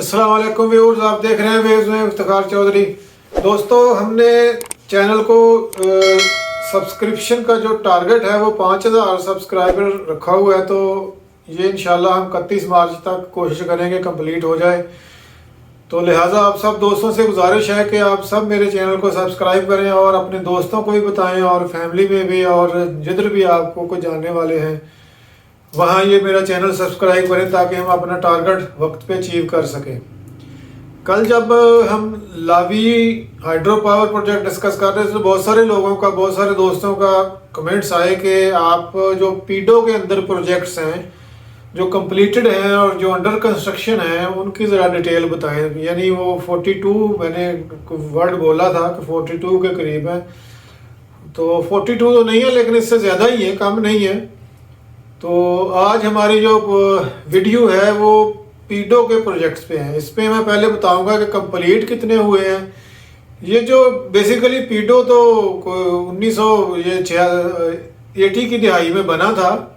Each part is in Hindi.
अस्सलाम वालेकुम व्यूअर्स, आप देख रहे हैं वेव्स में इफ्तिखार चौधरी। दोस्तों, हमने चैनल को सब्सक्रिप्शन का जो टारगेट है वो 5000 सब्सक्राइबर रखा हुआ है, तो ये इंशाल्लाह हम 31 मार्च तक कोशिश करेंगे कंप्लीट हो जाए। तो लिहाजा आप सब दोस्तों से गुजारिश है कि आप सब मेरे चैनल को सब्सक्राइब करें और अपने दोस्तों को भी बताएं और फैमिली में भी, और जिधर भी आपको कोई जानने वाले हैं वहाँ ये मेरा चैनल सब्सक्राइब करें ताकि हम अपना टारगेट वक्त पे अचीव कर सकें। कल जब हम लावी हाइड्रो पावर प्रोजेक्ट डिस्कस कर रहे थे तो बहुत सारे लोगों का, बहुत सारे दोस्तों का कमेंट्स आए कि आप जो पीडो के अंदर प्रोजेक्ट्स हैं जो कंप्लीटेड हैं और जो अंडर कंस्ट्रक्शन हैं उनकी ज़रा डिटेल बताएं। यानी वो 42 मैंने वर्ड बोला था कि 42 के करीब है, तो 42 तो नहीं है लेकिन इससे ज़्यादा ही है, कम नहीं है। तो आज हमारी जो वीडियो है वो पीडो के प्रोजेक्ट्स पे है। इस पे मैं पहले बताऊंगा कि कंप्लीट कितने हुए हैं। ये जो बेसिकली पीडो तो 1980 की दिहाई में बना था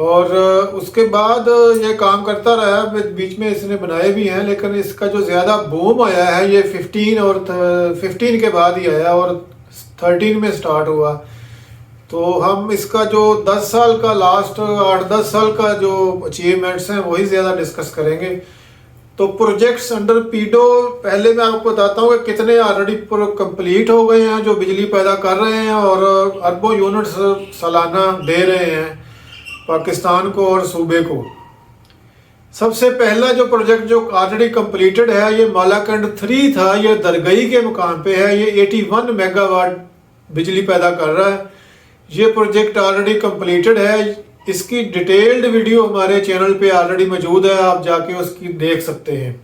और उसके बाद ये काम करता रहा, बीच में इसने बनाए भी हैं, लेकिन इसका जो ज़्यादा बूम आया है ये 15 के बाद ही आया और 13 में स्टार्ट हुआ। तो हम इसका जो 10 साल का लास्ट 8-10 साल का जो अचीवमेंट्स हैं वही ज़्यादा डिस्कस करेंगे। तो प्रोजेक्ट्स अंडर पीडो पहले मैं आपको बताता हूँ कि कितने ऑलरेडी कंप्लीट हो गए हैं जो बिजली पैदा कर रहे हैं और अरबों यूनिट्स सालाना दे रहे हैं पाकिस्तान को और सूबे को। सबसे पहला जो प्रोजेक्ट जो ऑलरेडी कंप्लीटेड है ये मालाकंड 3 था, ये दरगई के मुकाम पे है। ये 81 मेगावाट बिजली पैदा कर रहा है। ये प्रोजेक्ट ऑलरेडी कंप्लीटेड है। इसकी डिटेल्ड वीडियो हमारे चैनल पे ऑलरेडी मौजूद है, आप जाके उसकी देख सकते हैं।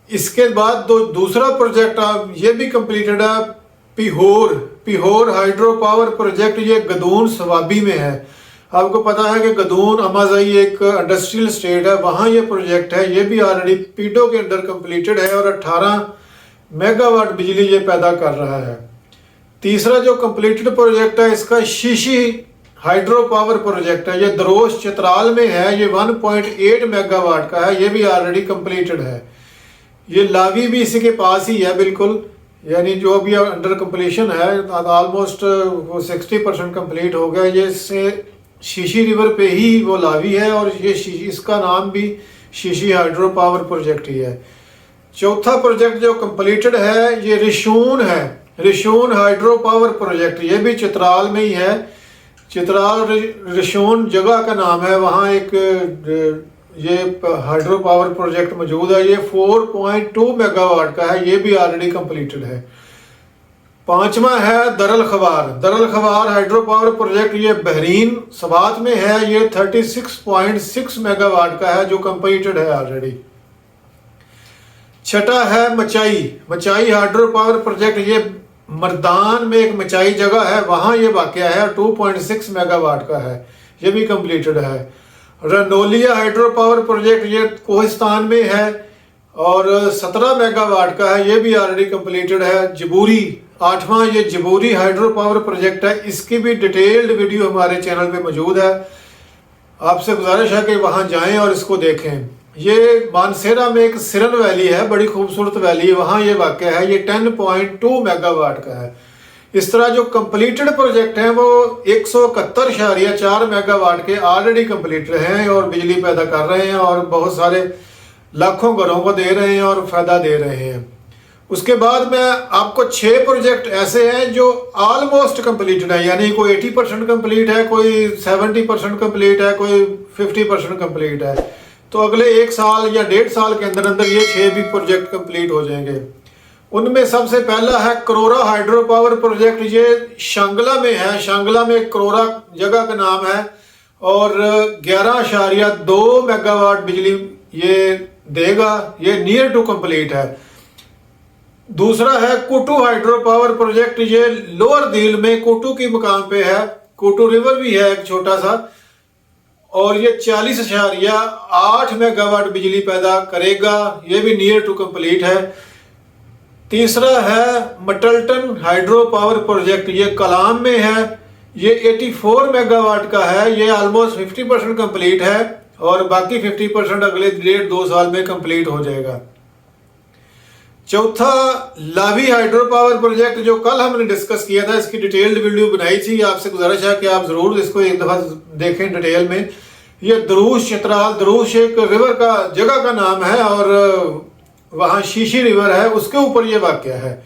इसके बाद दूसरा प्रोजेक्ट ये भी कंप्लीटेड है, पिहोर हाइड्रो पावर प्रोजेक्ट। ये गदून सवाबी में है। आपको पता है कि गदून अमाज़ई एक इंडस्ट्रियल स्टेट है, वहाँ ये प्रोजेक्ट है। ये भी ऑलरेडी पीडो के अंदर कंप्लीटेड है और 18 मेगावाट बिजली ये पैदा कर रहा है। तीसरा जो कंप्लीटेड प्रोजेक्ट है इसका शीशी हाइड्रो पावर प्रोजेक्ट है। ये दरोश चित्राल में है। ये 1.8 मेगावाट का है। ये भी ऑलरेडी कंप्लीटेड है। ये लावी भी इसी के पास ही है बिल्कुल, यानी जो भी अंडर कंप्लीशन है ऑलमोस्ट 60% कंप्लीट हो गया। ये इससे शीशी रिवर पे ही वो लावी है और ये इसका नाम भी शीशी हाइड्रो पावर प्रोजेक्ट ही है। चौथा प्रोजेक्ट जो कंप्लीटेड है ये रिशून हाइड्रो पावर प्रोजेक्ट। ये भी चित्राल में ही है। चित्राल रिशून जगह का नाम है, वहाँ एक ये हाइड्रो पावर प्रोजेक्ट मौजूद है। ये 4.2 मेगावाट का है। ये भी ऑलरेडी कंप्लीटेड है। पांचवा है दरल खवार हाइड्रो पावर प्रोजेक्ट। ये बहरीन सवात में है। ये 36.6 मेगावाट का है जो कंप्लीटेड है ऑलरेडी। छठा है मचाई हाइड्रो पावर प्रोजेक्ट। ये मर्दान में एक मचाई जगह है, वहाँ ये वाक़या है, 2.6 मेगावाट का है। ये भी कंप्लीटेड है। रनोलिया हाइड्रो पावर प्रोजेक्ट ये कोहिस्तान में है और 17 मेगावाट का है। ये भी ऑलरेडी कंप्लीटेड है। जबूरी 8वां ये जबूरी हाइड्रो पावर प्रोजेक्ट है। इसकी भी डिटेल्ड वीडियो हमारे चैनल पे मौजूद है। आपसे गुजारिश है कि वहाँ जाएं और इसको देखें। ये मानसेरा में एक सिरन वैली है, बड़ी खूबसूरत वैली, वहाँ ये वाक़या है। ये 10.2 मेगावाट का है। इस तरह जो कंप्लीटेड प्रोजेक्ट हैं वो 171.4 मेगावाट के ऑलरेडी कंप्लीटेड हैं और बिजली पैदा कर रहे हैं और बहुत सारे लाखों घरों को दे रहे हैं और फ़ायदा दे रहे हैं। उसके बाद में आपको 6 प्रोजेक्ट ऐसे हैं जो ऑलमोस्ट कंप्लीटेड है, यानी कोई 80% कंप्लीट है, कोई 70% कंप्लीट है, कोई 50% कंप्लीट है। तो अगले 1 साल या 1.5 साल के अंदर अंदर ये 6 भी प्रोजेक्ट कंप्लीट हो जाएंगे। उनमें सबसे पहला है करोरा हाइड्रो पावर प्रोजेक्ट। ये शांगला में है। शांगला में करोरा जगह का नाम है और 11.2 मेगावाट बिजली ये देगा। ये नियर टू कंप्लीट है। दूसरा है कुटू हाइड्रो पावर प्रोजेक्ट। ये लोअर दील में कुटू की मुकाम पे है। कुटू रिवर भी है एक छोटा सा और ये 40.8 मेगावाट बिजली पैदा करेगा। ये भी नियर टू कंप्लीट है। तीसरा है मटल्टन हाइड्रो पावर प्रोजेक्ट। ये कलाम में है। ये 84 मेगावाट का है। ये ऑलमोस्ट 50% कंप्लीट है और बाकी 50% अगले 1.5-2 साल में कंप्लीट हो जाएगा। चौथा लावी हाइड्रो पावर प्रोजेक्ट जो कल हमने डिस्कस किया था, इसकी डिटेल्ड वीडियो बनाई थी, आपसे गुजारिश है कि आप ज़रूर इसको एक दफ़ा देखें डिटेल में। ये दरूश चित्राल, दरूश एक रिवर का जगह का नाम है और वहाँ शीशी रिवर है, उसके ऊपर ये वाक़या है।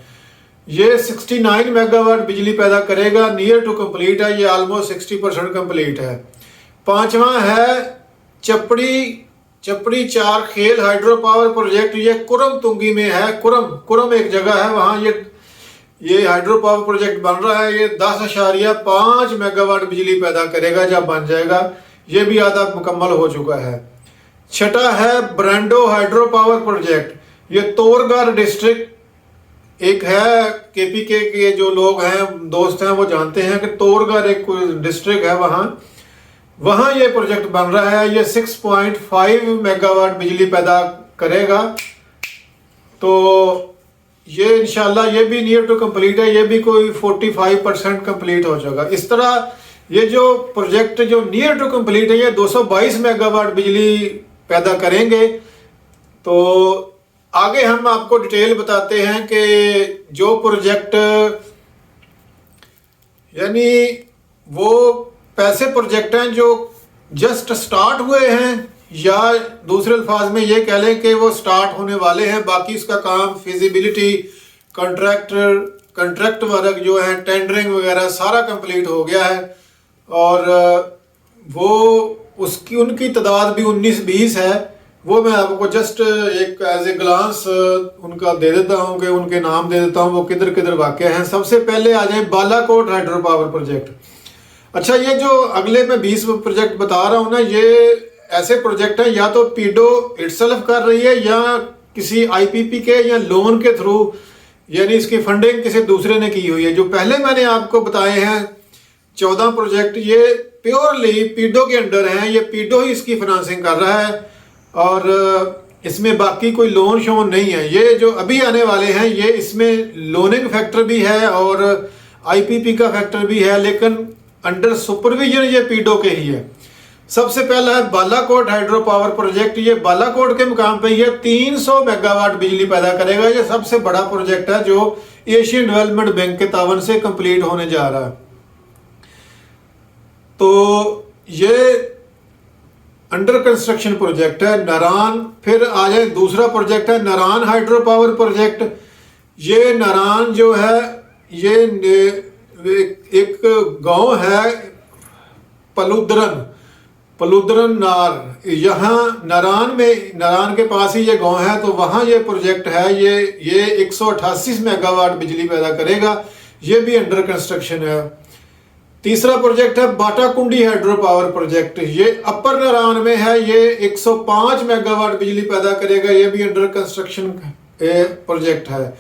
ये 69 मेगावाट बिजली पैदा करेगा, नियर टू कंप्लीट है, ये ऑलमोस्ट 60% कंप्लीट है। पांचवा है चपड़ी चार खेल हाइड्रो पावर प्रोजेक्ट, ये कुरम तुंगी में है। कुरम एक जगह है, वहाँ ये हाइड्रो पावर प्रोजेक्ट बन रहा है। ये 10.5 मेगावाट बिजली पैदा करेगा जब बन जाएगा, ये भी आधा मुकम्मल हो चुका है। छठा है ब्रांडो हाइड्रो पावर प्रोजेक्ट, ये तोरगर डिस्ट्रिक्ट एक है, केपीके के जो लोग हैं, दोस्त हैं, वो जानते हैं कि तोरगर एक डिस्ट्रिक्ट है, वहाँ ये प्रोजेक्ट बन रहा है। ये 6.5 मेगावाट बिजली पैदा करेगा, तो ये इंशाल्लाह ये भी नियर टू कंप्लीट है, ये भी कोई 45% कंप्लीट हो जाएगा। इस तरह ये जो प्रोजेक्ट जो नियर टू कंप्लीट है, ये 222 मेगावाट बिजली पैदा करेंगे। तो आगे हम आपको डिटेल बताते हैं कि जो प्रोजेक्ट यानी वो पैसे प्रोजेक्ट हैं जो जस्ट स्टार्ट हुए हैं, या दूसरे अल्फाज में ये कह लें कि वो स्टार्ट होने वाले हैं। बाकी उसका काम फिजिबिलिटी, कंट्रैक्ट वर्क जो है, टेंडरिंग वगैरह सारा कंप्लीट हो गया है और वो उनकी तादाद भी 19-20 है। वो मैं आपको जस्ट एक एज ए ग्लांस उनका दे देता हूँ कि उनके नाम दे देता हूँ, वो किधर किधर वाक़ हैं। सबसे पहले आ जाए बालाकोट हाइड्रो पावर प्रोजेक्ट। अच्छा, ये जो अगले मैं 20 प्रोजेक्ट बता रहा हूँ ना, ये ऐसे प्रोजेक्ट हैं या तो पीडो इटसेल्फ कर रही है या किसी आईपीपी के या लोन के थ्रू, यानी इसकी फंडिंग किसी दूसरे ने की हुई है। जो पहले मैंने आपको बताए हैं 14 प्रोजेक्ट, ये प्योरली पीडो के अंडर हैं, ये पीडो ही इसकी फाइनेंसिंग कर रहा है और इसमें बाकी कोई लोन शोन नहीं है। ये जो अभी आने वाले हैं, ये इसमें लोनिंग फैक्टर भी है और आईपीपी का फैक्टर भी है, लेकिन अंडर सुपरविजन ये पीडो के ही है। सबसे पहला है बालाकोट हाइड्रो पावर प्रोजेक्ट। ये बालाकोट के मुकाम पे ये 300 मेगावाट बिजली पैदा करेगा। ये सबसे बड़ा प्रोजेक्ट है जो एशियन डेवलपमेंट बैंक के तावन से कंप्लीट होने जा रहा है। तो ये अंडर कंस्ट्रक्शन प्रोजेक्ट है। नारान, फिर आ जाए दूसरा प्रोजेक्ट है नारान हाइड्रो पावर प्रोजेक्ट। ये नारान जो है, ये एक गांव है पलुद्रन नार, यहाँ नारान के पास ही ये गांव है, तो वहाँ ये प्रोजेक्ट है। ये 188 मेगावाट बिजली पैदा करेगा, ये भी अंडर कंस्ट्रक्शन है। तीसरा प्रोजेक्ट है बाटाकुंडी हाइड्रो पावर प्रोजेक्ट। ये अपर नारायण में है, ये 105 मेगावाट बिजली पैदा करेगा, ये भी अंडर कंस्ट्रक्शन प्रोजेक्ट है।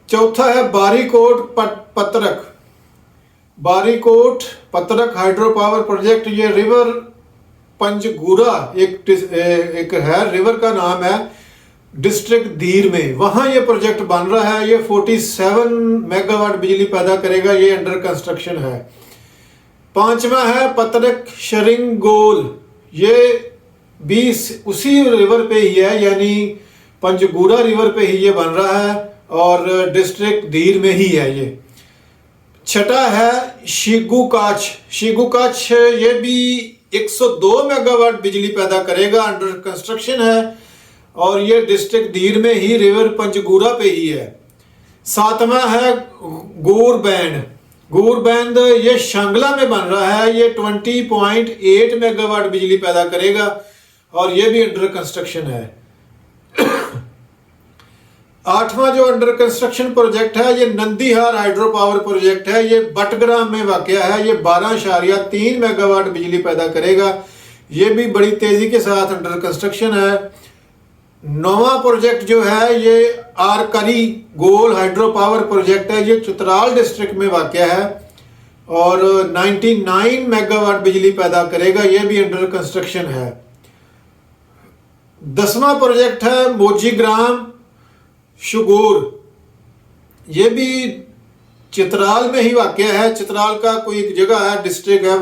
चौथा है बारीकोट पतरक हाइड्रो पावर प्रोजेक्ट। ये रिवर पंजगुरा एक है, रिवर का नाम है, डिस्ट्रिक्ट धीर में, वहां ये प्रोजेक्ट बन रहा है। ये 47 मेगावाट बिजली पैदा करेगा, ये अंडर कंस्ट्रक्शन है। पांचवा है पतरक शरिंगोल, ये 20 उसी रिवर पे ही है, यानी पंजगुरा रिवर पे ही ये बन रहा है और डिस्ट्रिक्ट धीर में ही है ये। छठा है शिगुकाच, ये भी 102 मेगावाट बिजली पैदा करेगा, अंडर कंस्ट्रक्शन है और ये डिस्ट्रिक्ट धीर में ही रिवर पंचगूरा पे ही है। सातवां है गूरबैंड, ये शांगला में बन रहा है, ये 20.8 मेगावाट बिजली पैदा करेगा और ये भी अंडर कंस्ट्रक्शन है। आठवां जो अंडर कंस्ट्रक्शन प्रोजेक्ट है, ये नंदीहार हाइड्रो पावर प्रोजेक्ट है। ये बटग्राम में वाक़या है, ये 12.3 मेगावाट बिजली पैदा करेगा, ये भी बड़ी तेजी के साथ अंडर कंस्ट्रक्शन है। नौवां प्रोजेक्ट जो है ये आरकरी गोल हाइड्रो पावर प्रोजेक्ट है, ये चित्राल डिस्ट्रिक्ट में वाक़या है और 99 मेगावाट बिजली पैदा करेगा, ये भी अंडर कंस्ट्रक्शन है। 10वां प्रोजेक्ट है मोजीग्राम शुगूर, ये भी चित्राल में ही वाक़या है। चित्राल का कोई एक जगह है, डिस्ट्रिक्ट है,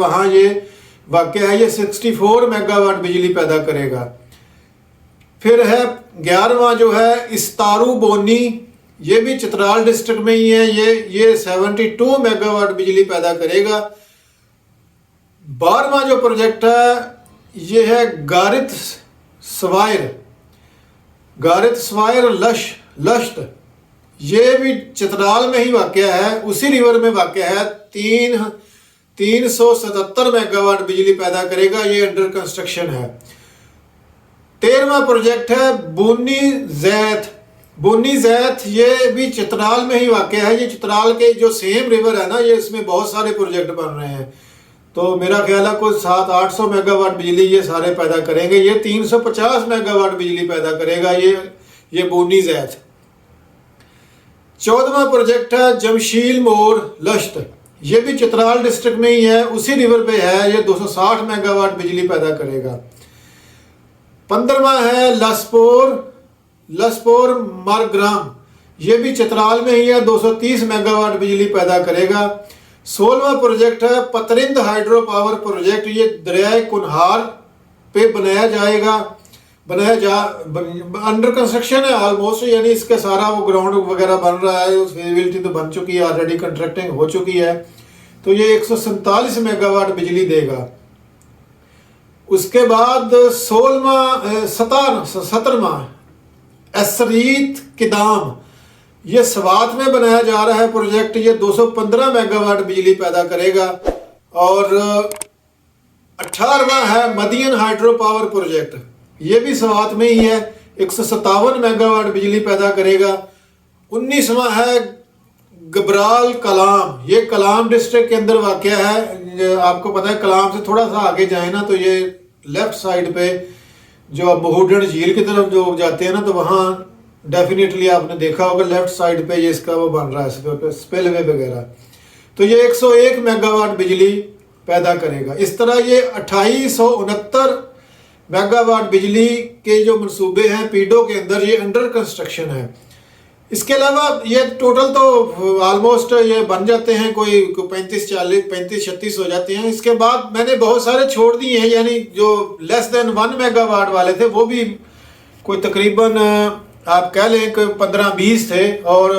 वाक़या है, ये 64 मेगावाट बिजली पैदा करेगा। फिर है 11वां जो है इस्तारू बोनी, ये भी चित्राल डिस्ट्रिक्ट में ही है, ये 72 मेगावाट बिजली पैदा करेगा। 12वां जो प्रोजेक्ट है ये है गारित स्वायर लश्त, ये भी चित्राल में ही वाक़या है, उसी रिवर में वाक़या है। 377 मेगावाट बिजली पैदा करेगा, ये अंडर कंस्ट्रक्शन है। 13वां प्रोजेक्ट है बोनी जैत, ये भी चित्राल में ही वाक़या है। ये चित्राल के जो सेम रिवर है ना, ये इसमें बहुत सारे प्रोजेक्ट बन रहे हैं, तो मेरा ख्याल है कुछ 700-800 मेगावाट बिजली ये सारे पैदा करेंगे। ये 350 मेगावाट बिजली पैदा करेगा ये बोनी जैत। 14वां प्रोजेक्ट है जमशील मोर लश्त, ये भी चित्राल डिस्ट्रिक्ट में ही है, उसी रिवर पे है, ये 260 मेगावाट बिजली पैदा करेगा। 15वां है लसपोर मारग्राम, ये भी चित्राल में ही है, 230 मेगावाट बिजली पैदा करेगा। 16वां प्रोजेक्ट है पतरिंद हाइड्रो पावर प्रोजेक्ट, ये दरियाए कुनहार पे बनाया जाएगा, अंडर कंस्ट्रक्शन है ऑलमोस्ट, यानी इसके सारा वो ग्राउंड वगैरह बन रहा है, फिजिबिलिटी तो बन चुकी है, ऑलरेडी कंट्रैक्टिंग हो चुकी है, तो ये 147 मेगावाट बिजली देगा। उसके बाद 17वां एसरीत किदाम, ये स्वात में बनाया जा रहा है प्रोजेक्ट, ये 215 मेगावाट बिजली पैदा करेगा। और 18वां है मदियन हाइड्रो पावर प्रोजेक्ट, ये भी स्वात में ही है, 157 मेगावाट बिजली पैदा करेगा। 19वां है गबराल कलाम, ये कलाम डिस्ट्रिक्ट के अंदर वाक़या है। आपको पता है कलाम से थोड़ा सा आगे जाए ना तो ये लेफ्ट साइड पे जो अब बहुडन झील की तरफ जो जाते हैं ना, तो वहाँ डेफिनेटली आपने देखा होगा लेफ्ट साइड पे ये इसका वो बन रहा है स्पिलवे वगैरह, तो ये 101 मेगावाट बिजली पैदा करेगा। इस तरह ये 2869 मेगावाट बिजली के जो मंसूबे हैं पीडो के अंदर, ये अंडर कंस्ट्रक्शन है। इसके अलावा ये टोटल तो ऑलमोस्ट ये बन जाते हैं, कोई 35-36 हो जाते हैं। इसके बाद मैंने बहुत सारे छोड़ दिए हैं, यानी जो लेस देन 1 मेगावाट वाले थे वो भी कोई तकरीबन आप कह लें कि 15-20 थे, और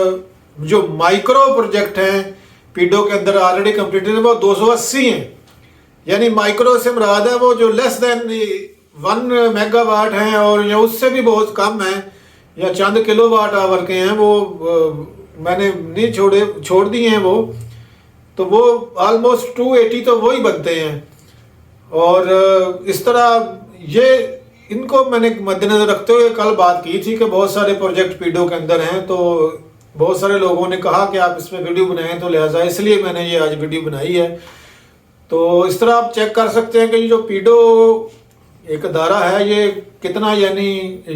जो माइक्रो प्रोजेक्ट हैं पीडो के अंदर ऑलरेडी कंप्लीटेड है वो 280 हैं। यानी माइक्रो से मुराद है वो जो लेस देन 1 मेगावाट हैं और या उससे भी बहुत कम है या चंद किलोवाट आवर के हैं, वो मैंने नहीं छोड़ दिए हैं वो, तो वो ऑलमोस्ट 280 तो वही बनते हैं। और इस तरह ये इनको मैंने मद्देनजर रखते हुए कल बात की थी कि बहुत सारे प्रोजेक्ट पीडो के अंदर हैं, तो बहुत सारे लोगों ने कहा कि आप इसमें वीडियो बनाएं, तो लिहाजा इसलिए मैंने ये आज वीडियो बनाई है। तो इस तरह आप चेक कर सकते हैं कि जो पीडो एक अदारा है ये कितना यानी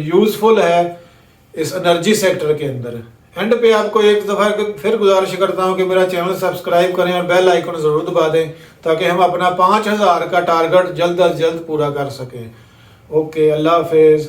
यूज़फुल है इस एनर्जी सेक्टर के अंदर। एंड पे आपको एक दफ़ा फिर गुजारिश करता हूँ कि मेरा चैनल सब्सक्राइब करें और बेल आइकन ज़रूर दबा दें ताकि हम अपना 5000 का टारगेट जल्द अज जल्द पूरा कर सकें। ओके, अल्लाह हाफिज़।